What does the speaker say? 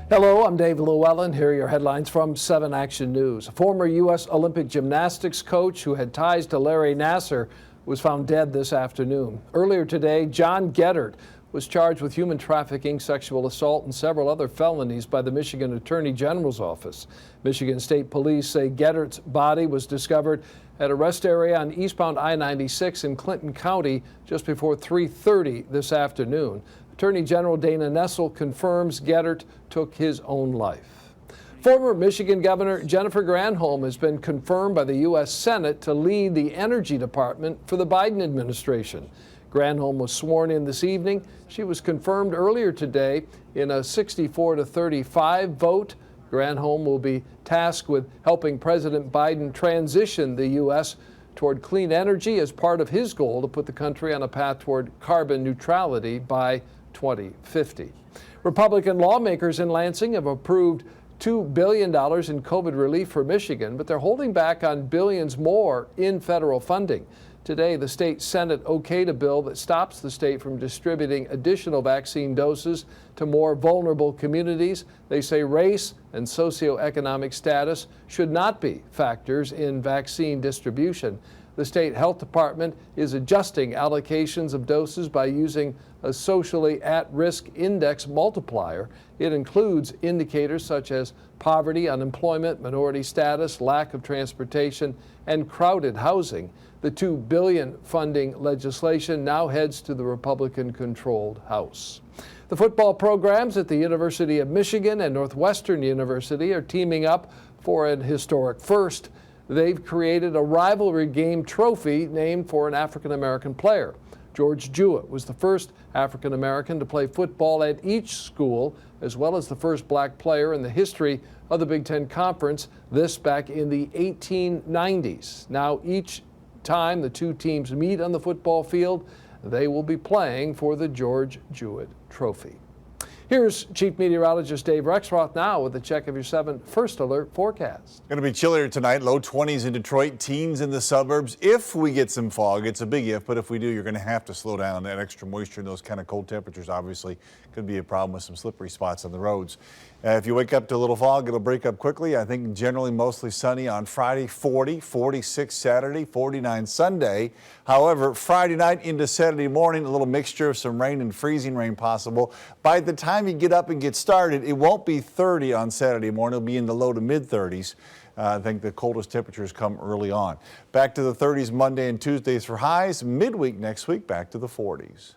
Hello, I'm Dave Llewellyn. Here are your headlines from 7 Action News. A former U.S. Olympic gymnastics coach who had ties to Larry Nassar was found dead this afternoon. Earlier today, John Geddert was charged with human trafficking, sexual assault, and several other felonies by the Michigan Attorney General's office. Michigan State Police say Geddert's body was discovered at a rest area on eastbound I-96 in Clinton County just before 3:30 this afternoon. Attorney General Dana Nessel confirms Geddert took his own life. Former Michigan Governor Jennifer Granholm has been confirmed by the U.S. Senate to lead the Energy Department for the Biden administration. Granholm was sworn in this evening. She was confirmed earlier today in a 64-35 vote. Granholm will be tasked with helping President Biden transition the U.S. toward clean energy as part of his goal to put the country on a path toward carbon neutrality by 2050. Republican lawmakers in Lansing have approved $2 billion in COVID relief for Michigan, but they're holding back on billions more in federal funding. Today, the state Senate okayed a bill that stops the state from distributing additional vaccine doses to more vulnerable communities. They say race and socioeconomic status should not be factors in vaccine distribution. The state health department is adjusting allocations of doses by using a socially at-risk index multiplier. It includes indicators such as poverty, unemployment, minority status, lack of transportation, and crowded housing. The $2 billion funding legislation now heads to the Republican-controlled House. The football programs at the University of Michigan and Northwestern University are teaming up for an historic first. They've created a rivalry game trophy named for an African-American player. George Jewett was the first African-American to play football at each school, as well as the first black player in the history of the Big Ten Conference, this back in the 1890s. Now, each time the two teams meet on the football field, they will be playing for the George Jewett Trophy. Here's Chief Meteorologist Dave Rexroth now with a check of your 7 First Alert forecast. Going to be chillier tonight, low 20s in Detroit, teens in the suburbs. If we get some fog, it's a big if, but if we do, you're going to have to slow down. That extra moisture and those kind of cold temperatures obviously could be a problem with some slippery spots on the roads. If you wake up to a little fog, it'll break up quickly. I think generally mostly sunny on Friday, 40, 46 Saturday, 49 Sunday. However, Friday night into Saturday morning, a little mixture of some rain and freezing rain possible. By the time you get up and get started, it won't be 30 on Saturday morning. It'll be in the low to mid 30s. I think the coldest temperatures come early on. Back to the 30s Monday and Tuesdays for highs. Midweek next week, back to the 40s.